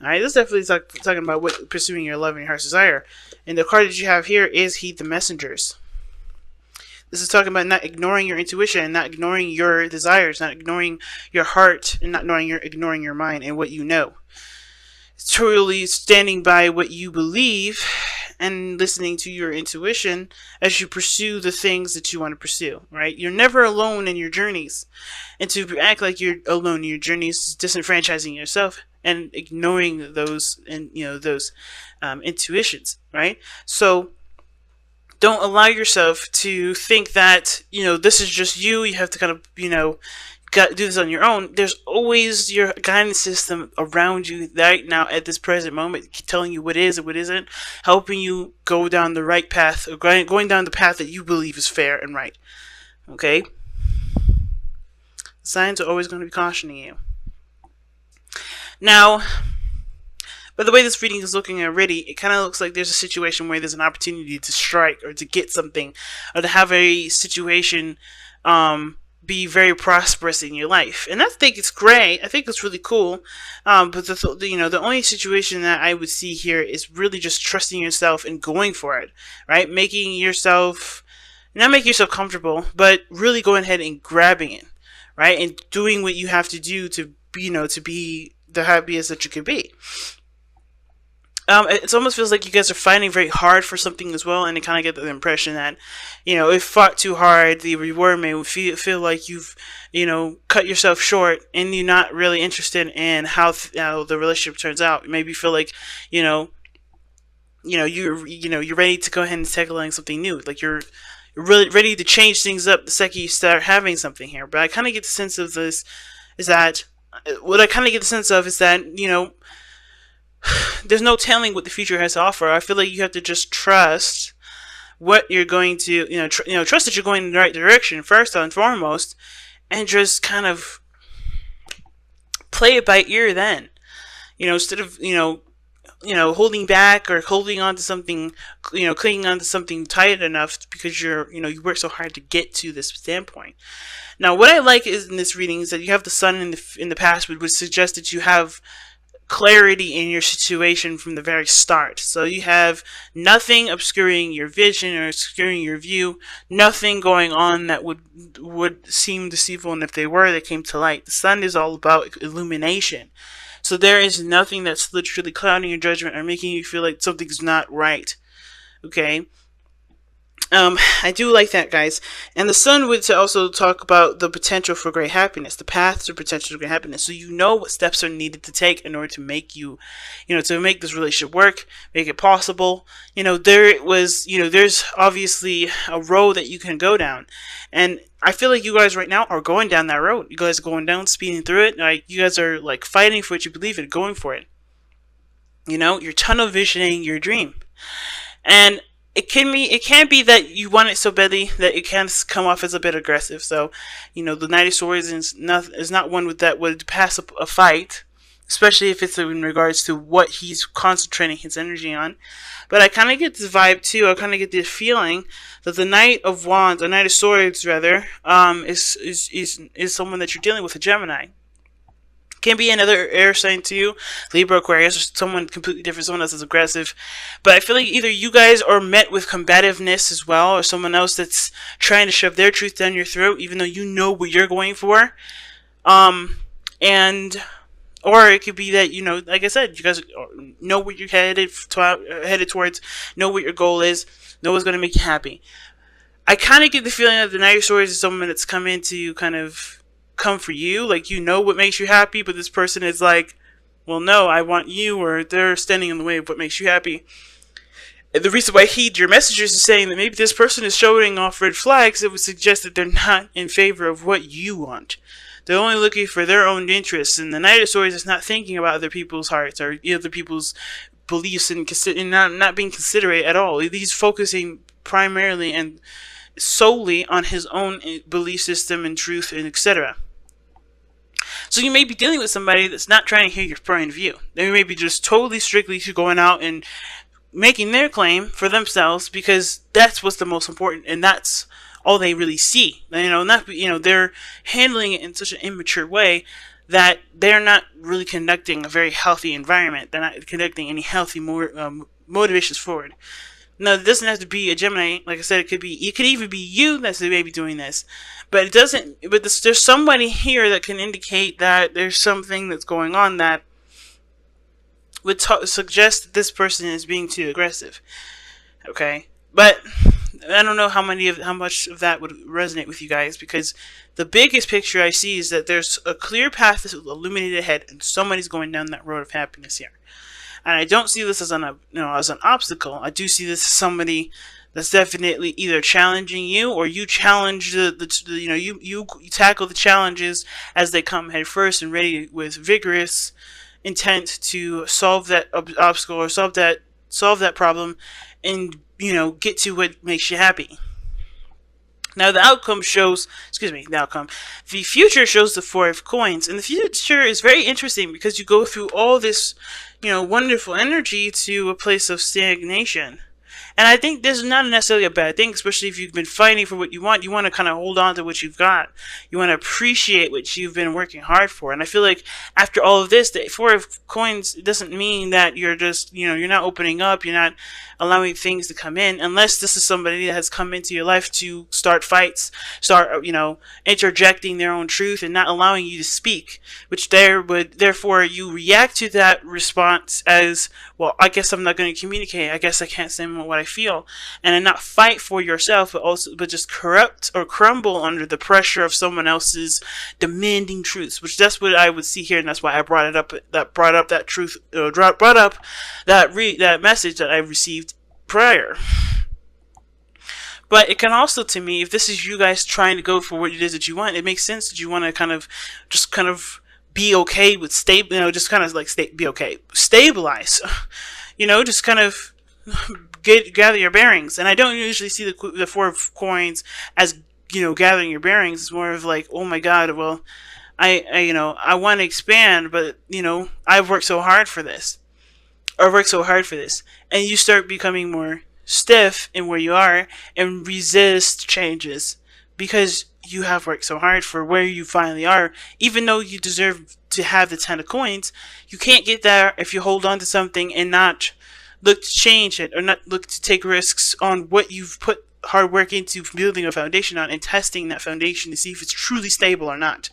All right, this is definitely talking about what pursuing your love and your heart's desire. And the card that you have here is Heed the Messengers. This is talking about not ignoring your intuition, not ignoring your desires, not ignoring your heart, and not ignoring your mind and what you know. It's truly standing by what you believe and listening to your intuition as you pursue the things that you want to pursue, right? You're never alone in your journeys. And to act like you're alone in your journeys is disenfranchising yourself and ignoring those intuitions, right? So don't allow yourself to think that, this is just you. You have to kind of, got to do this on your own. There's always your guidance system around you right now at this present moment, telling you what is and what isn't, helping you go down the right path, or going down the path that you believe is fair and right. Okay? Signs are always going to be cautioning you. Now, by the way this reading is looking already, it kind of looks like there's a situation where there's an opportunity to strike or to get something or to have a situation be very prosperous in your life. And I think it's great. I think it's really cool. But the only situation that I would see here is really just trusting yourself and going for it, right? Not making yourself comfortable, but really going ahead and grabbing it, right? And doing what you have to do to be the happiest that you can be. It almost feels like you guys are fighting very hard for something as well, and I kind of get the impression that, if fought too hard, the reward may feel like you've, cut yourself short, and you're not really interested in how the relationship turns out. Maybe you feel like, you're ready to go ahead and tackle on something new, like you're really ready to change things up the second you start having something here. But I kind of get the sense of this is that there's no telling what the future has to offer. I feel like you have to just trust what you're going to, trust that you're going in the right direction first and foremost, and just kind of play it by ear then. Instead of, holding back or holding on to something, clinging on to something tight enough because you work so hard to get to this standpoint. Now, what I like is in this reading is that you have the sun in the past, which would suggest that you have clarity in your situation from the very start. So you have nothing obscuring your vision or obscuring your view, nothing going on that would seem deceitful, and if they came to light. The sun is all about illumination. So there is nothing that's literally clouding your judgment or making you feel like something's not right. Okay? I do like that, guys. And the sun would also talk about the potential for great happiness, the path to potential to great happiness. So you know what steps are needed to take in order to make to make this relationship work, make it possible. There's obviously a road that you can go down. And I feel like you guys right now are going down that road. You guys are going down, speeding through it. Like, you guys are like fighting for what you believe in, going for it. You're tunnel visioning your dream. And it can be that you want it so badly that it can come off as a bit aggressive. So, the Knight of Swords is not one that would pass a fight, especially if it's in regards to what he's concentrating his energy on. But I kind of get this vibe too. I kind of get this feeling that the Knight of Wands, or Knight of Swords rather, is someone that you're dealing with, a Gemini. Can be another air sign too, Libra, Aquarius, or someone completely different, someone else is aggressive. But I feel like either you guys are met with combativeness as well, or someone else that's trying to shove their truth down your throat, even though you know what you're going for. Or it could be that, like I said, you guys know what you're headed towards, know what your goal is, know what's going to make you happy. I kind of get the feeling that the Knight of Swords is someone that's come in to kind of come for you, like what makes you happy, but this person is like, well, no, I want you, or they're standing in the way of what makes you happy. And the reason why Heed Your Messengers is saying that maybe this person is showing off red flags, it would suggest that they're not in favor of what you want. They're only looking for their own interests, and the Knight of Swords is not thinking about other people's hearts or other people's beliefs and not being considerate at all. He's focusing primarily and solely on his own belief system and truth and etc. So you may be dealing with somebody that's not trying to hear your point of view. They may be just totally strictly going out and making their claim for themselves because that's what's the most important, and that's all they really see. They're handling it in such an immature way that they're not really conducting a very healthy environment. They're not conducting any healthy motivations forward. No, it doesn't have to be a Gemini. Like I said, it could even be you that's maybe doing this, but it doesn't. But there's somebody here that can indicate that there's something that's going on that would suggest that this person is being too aggressive. Okay, but I don't know how much of that would resonate with you guys, because the biggest picture I see is that there's a clear path that's illuminated ahead, and somebody's going down that road of happiness here. And I don't see this as as an obstacle. I do see this as somebody that's definitely either challenging you, or you challenge you tackle the challenges as they come head first and ready with vigorous intent to solve that obstacle or solve that problem, and get to what makes you happy. Now the future shows the Four of Coins, and the future is very interesting because you go through all this, wonderful energy to a place of stagnation. And I think this is not necessarily a bad thing, especially if you've been fighting for what you want. You want to kind of hold on to what you've got. You want to appreciate what you've been working hard for. And I feel like after all of this, the Four of Coins doesn't mean that you're just, you're not opening up. You're not allowing things to come in, unless this is somebody that has come into your life to start fights, start, interjecting their own truth and not allowing you to speak, which therefore you react to that response as, well, I guess I'm not going to communicate. I guess I can't say what I feel, and then not fight for yourself, but just corrupt or crumble under the pressure of someone else's demanding truths, which that's what I would see here, and that's why I brought it up. Brought up that message that I received prior. But it can also, to me, if this is you guys trying to go for what it is that you want, it makes sense that you want to kind of be okay with stabilize, just kind of gather your bearings. And I don't usually see the Four of Coins as, gathering your bearings. It's more of like, oh my God, well, I want to expand, but, I've worked so hard for this. And you start becoming more stiff in where you are and resist changes because you have worked so hard for where you finally are. Even though you deserve to have the 10 of Coins, you can't get there if you hold on to something and not look to change it, or not look to take risks on what you've put hard work into building a foundation on, and testing that foundation to see if it's truly stable or not.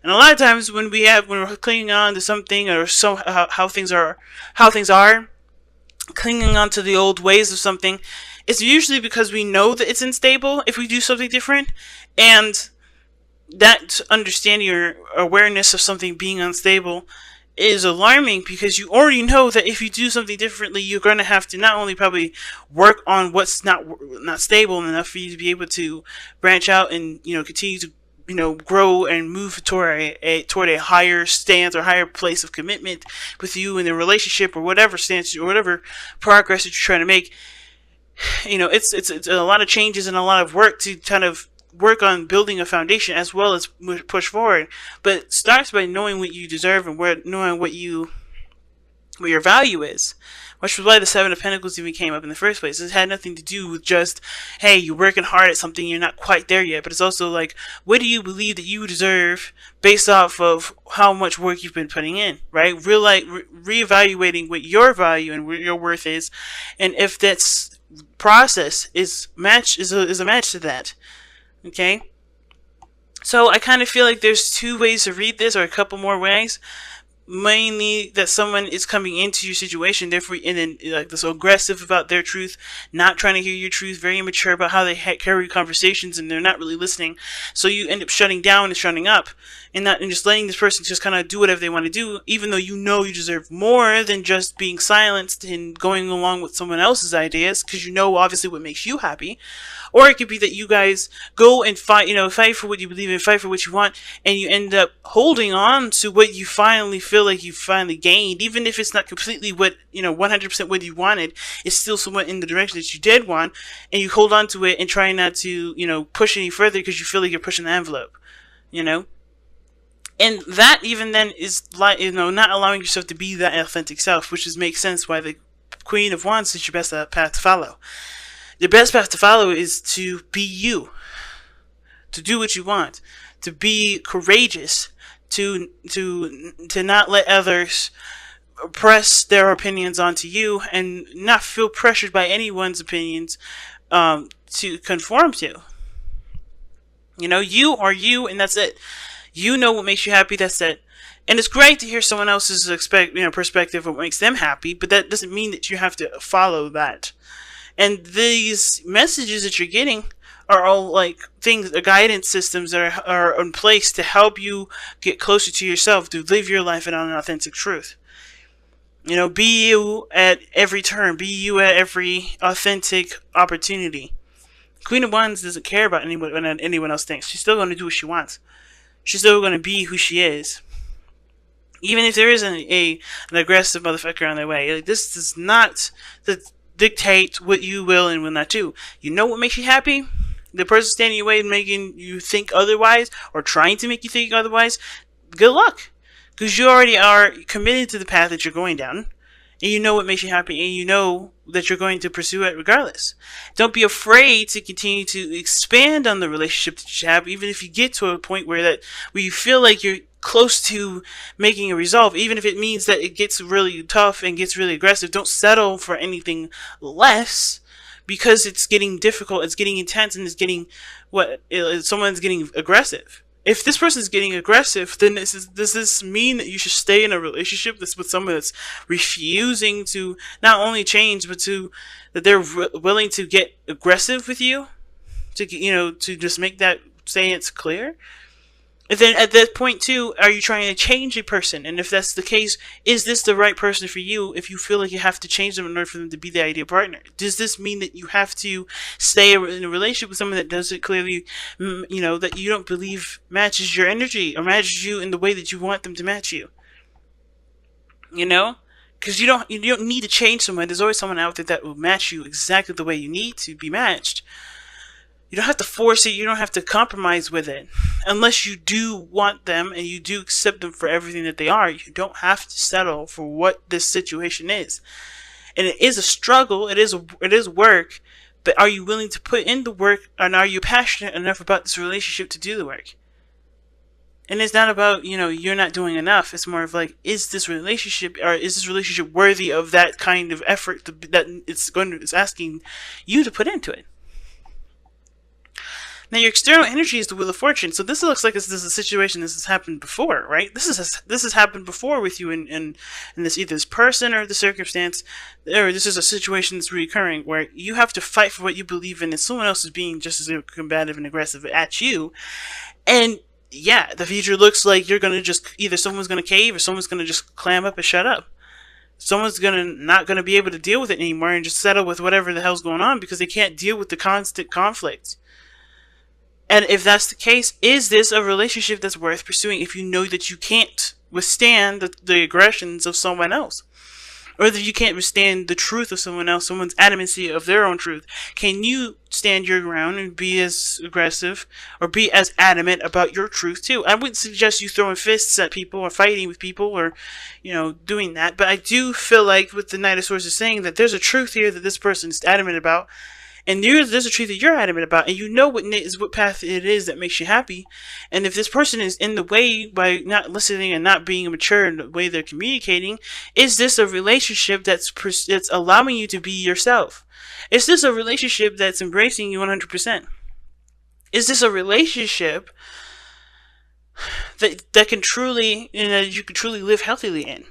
And a lot of times when we're clinging on to something, or how things are, clinging on to the old ways of something, it's usually because we know that it's unstable if we do something different. And that understanding or awareness of something being unstable is alarming, because you already know that if you do something differently, you're going to have to not only probably work on what's not stable enough for you to be able to branch out and continue to grow and move toward a higher stance or higher place of commitment with you in the relationship, or whatever stance or whatever progress that you're trying to make. It's a lot of changes and a lot of work to kind of work on building a foundation as well as push forward. But it starts by knowing what you deserve and knowing what your value is. Which was why the Seven of Pentacles even came up in the first place. It had nothing to do with just, hey, you're working hard at something, you're not quite there yet. But it's also like, what do you believe that you deserve based off of how much work you've been putting in, right? Reevaluating what your value and what your worth is, and if that process is a match to that. Okay? So I kind of feel like there's two ways to read this, or a couple more ways. Mainly that someone is coming into your situation, therefore, and then so aggressive about their truth, not trying to hear your truth, very immature about how they carry conversations, and they're not really listening. So you end up shutting down and shutting up, and just letting this person just kind of do whatever they want to do, even though you deserve more than just being silenced and going along with someone else's ideas, because obviously what makes you happy. Or it could be that you guys go and fight for what you believe in, fight for what you want, and you end up holding on to what you finally feel like you finally gained, even if it's not completely what, 100% what you wanted. It's still somewhat in the direction that you did want, and you hold on to it and try not to, push any further because you feel like you're pushing the envelope, And that even then is like, not allowing yourself to be that authentic self, which makes sense why the Queen of Wands is your best path to follow. The best path to follow is to be you, to do what you want, to be courageous, to not let others press their opinions onto you and not feel pressured by anyone's opinions to conform to. You are you, and that's it. You know what makes you happy. That's it. And it's great to hear someone else's perspective of what makes them happy, but that doesn't mean that you have to follow that. And these messages that you're getting are all like things, guidance systems that are in place to help you get closer to yourself, to live your life in an authentic truth. Be you at every turn. Be you at every authentic opportunity. Queen of Wands doesn't care about what anyone else thinks. She's still going to do what she wants. She's still going to be who she is. Even if there isn't an aggressive motherfucker on their way. This does not dictate what you will and will not do. You know what makes you happy? The person standing in your way making you think otherwise, or trying to make you think otherwise, good luck. Because you already are committed to the path that you're going down. And you know what makes you happy, and you know that you're going to pursue it regardless. Don't be afraid to continue to expand on the relationship that you have, even if you get to a point where you feel like you're close to making a resolve, even if it means that it gets really tough and gets really aggressive. Don't settle for anything less, because it's getting difficult, it's getting intense, and it's getting someone's getting aggressive. If this person's getting aggressive, then does this mean that you should stay in a relationship that's with someone that's refusing to not only change, but that they're willing to get aggressive with you, to just make that stance clear? And then at that point too, are you trying to change a person? And if that's the case, is this the right person for you if you feel like you have to change them in order for them to be the ideal partner? Does this mean that you have to stay in a relationship with someone that doesn't clearly, that you don't believe matches your energy or matches you in the way that you want them to match you? Because you don't need to change someone. There's always someone out there that will match you exactly the way you need to be matched. You don't have to force it. You don't have to compromise with it. Unless you do want them and you do accept them for everything that they are, you don't have to settle for what this situation is. And it is a struggle. It is work. But are you willing to put in the work, and are you passionate enough about this relationship to do the work? And it's not about, you're not doing enough. It's more of like, is this relationship worthy of that kind of effort that it's asking you to put into it? Now, your external energy is the Wheel of Fortune, so this looks like this is a situation this has happened before, right? This has happened before with you in this either this person or the circumstance, or this is a situation that's recurring where you have to fight for what you believe in, and someone else is being just as combative and aggressive at you. And yeah, the future looks like you're gonna either someone's gonna cave or someone's gonna just clam up and shut up. Someone's not gonna be able to deal with it anymore and just settle with whatever the hell's going on because they can't deal with the constant conflict. And if that's the case, is this a relationship that's worth pursuing if you know that you can't withstand the aggressions of someone else? Or that you can't withstand the truth of someone else, someone's adamancy of their own truth? Can you stand your ground and be as aggressive or be as adamant about your truth too? I wouldn't suggest you throwing fists at people or fighting with people or, doing that. But I do feel like what the Knight of Swords is saying, that there's a truth here that this person is adamant about. And there's a truth that you're adamant about, and you know what path it is that makes you happy. And if this person is in the way by not listening and not being mature in the way they're communicating, is this a relationship that's allowing you to be yourself? Is this a relationship that's embracing you 100%? Is this a relationship that can truly, you can truly live healthily in?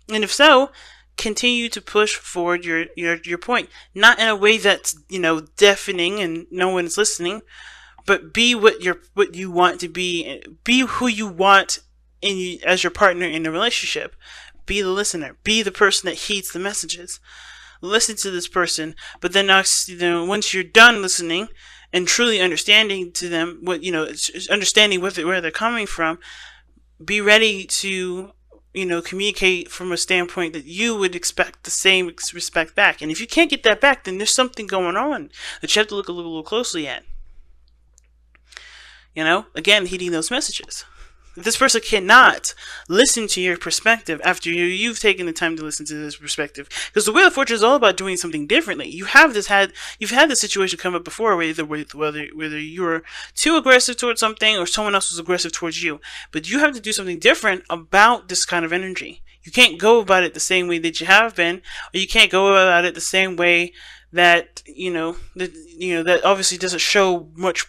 And if so, continue to push forward your point, not in a way that's deafening and no one's listening, but be what you want to be who you want as your partner in the relationship. Be the listener, be the person that heeds the messages. Listen to this person, but then once you're done listening and truly understanding to them understanding where they're coming from, be ready to communicate from a standpoint that you would expect the same respect back. And if you can't get that back, then there's something going on that you have to look a little closely at. Again, heeding those messages. This person cannot listen to your perspective after you've taken the time to listen to this perspective. Because the Wheel of Fortune is all about doing something differently. You've had this situation come up before, whether you were too aggressive towards something or someone else was aggressive towards you. But you have to do something different about this kind of energy. You can't go about it the same way that you have been, or you can't go about it the same way that that obviously doesn't show much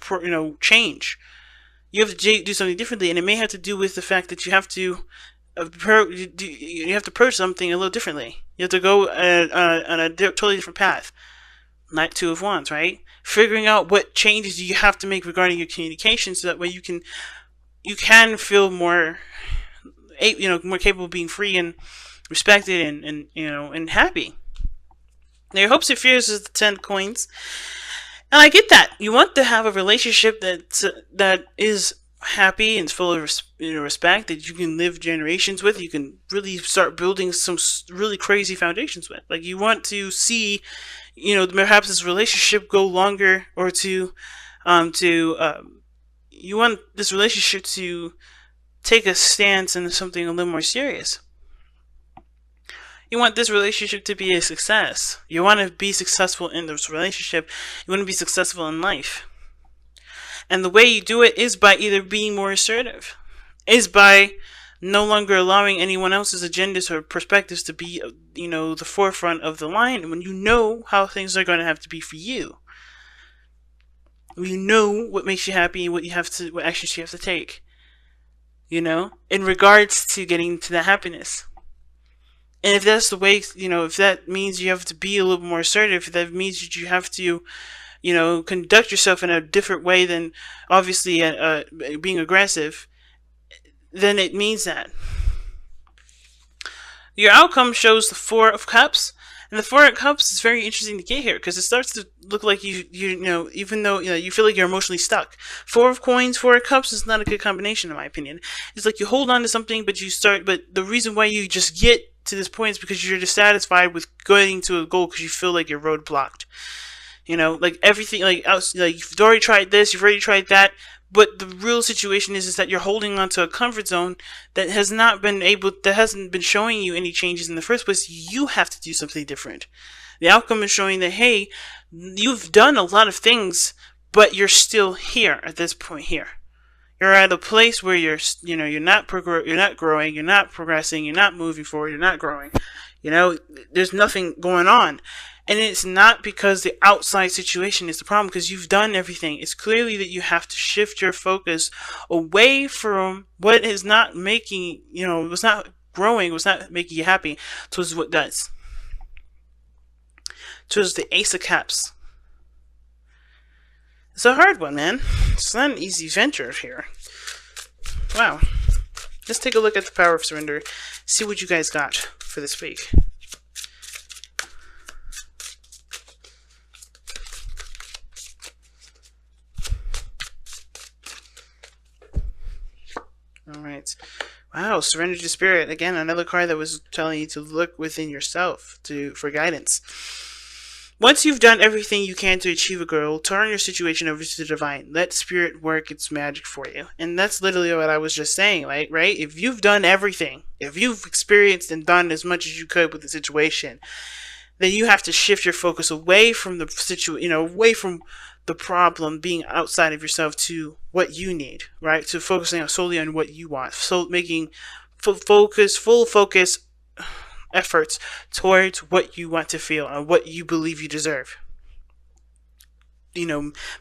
change. You have to do something differently, and it may have to do with the fact that you have to approach something a little differently. You have to go on a totally different path. Knight Two of Wands, right? Figuring out what changes you have to make regarding your communication, so that way you can feel more more capable of being free and respected and happy. Now, your hopes and fears is the 10 coins. And I get that. You want to have a relationship that is happy and full of respect, that you can live generations with. You can really start building some really crazy foundations with. Like, you want to see, perhaps this relationship go longer, or you want this relationship to take a stance into something a little more serious. You want this relationship to be a success. You want to be successful in this relationship. You want to be successful in life. And the way you do it is by either being more assertive, is by no longer allowing anyone else's agendas or perspectives to be, the forefront of the line. When you know how things are going to have to be for you, when you know what makes you happy and what actions you have to take, in regards to getting to that happiness. And if that's the way, if that means you have to be a little more assertive, if that means that you have to, conduct yourself in a different way than obviously being aggressive, then it means that. Your outcome shows the Four of Cups. And the Four of Cups is very interesting to get here, because it starts to look like even though you feel like you're emotionally stuck. Four of Coins, Four of Cups is not a good combination, in my opinion. It's like you hold on to something, but the reason why you just get to this point is because you're dissatisfied with going to a goal, because you feel like you're roadblocked. Like everything, like you've already tried this, you've already tried that, but the real situation is that you're holding on to a comfort zone that hasn't been showing you any changes in the first place. You have to do something different. The outcome is showing that, hey, you've done a lot of things, but you're still here at this point here. You're at a place where you're not growing, you're not progressing, you're not moving forward, you're not growing. There's nothing going on. And it's not because the outside situation is the problem, because you've done everything. It's clearly that you have to shift your focus away from what is not making, what's not growing, what's not making you happy, towards what does. Towards the Ace of Cups. It's a hard one, man. It's not an easy venture here. Wow. Let's take a look at the Power of Surrender. See what you guys got for this week. Alright. Wow, Surrender to Spirit. Again, another card that was telling you to look within yourself for guidance. Once you've done everything you can to achieve a goal, turn your situation over to the divine. Let Spirit work its magic for you. And that's literally what I was just saying, right? If you've done everything, if you've experienced and done as much as you could with the situation, then you have to shift your focus away from the away from the problem being outside of yourself to what you need, right? To focusing solely on what you want. So making full focus efforts towards what you want to feel and what you believe you deserve.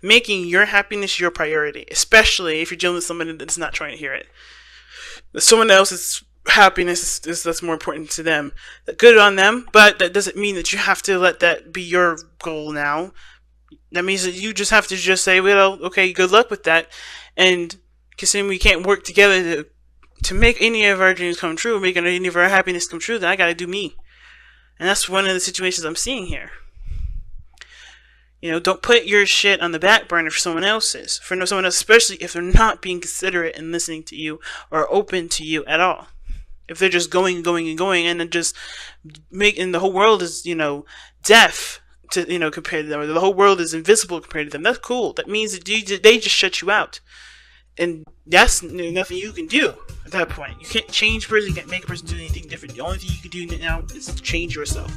Making your happiness your priority, especially if you're dealing with someone that's not trying to hear it. Someone else's happiness that's more important to them. Good on them, but that doesn't mean that you have to let that be your goal now. That means that you just have to just say, well, okay, good luck with that. And considering we can't work together to make any of our dreams come true, making any of our happiness come true, then I gotta do me. And that's one of the situations I'm seeing here. Don't put your shit on the back burner for someone else's. For someone else, especially if they're not being considerate and listening to you or open to you at all. If they're just going and going and then just making the whole world is, deaf to, compared to them, or the whole world is invisible compared to them. That's cool. That means that they just shut you out. And that's nothing you can do at that point. You can't change a person, you can't make a person do anything different. The only thing you can do now is change yourself.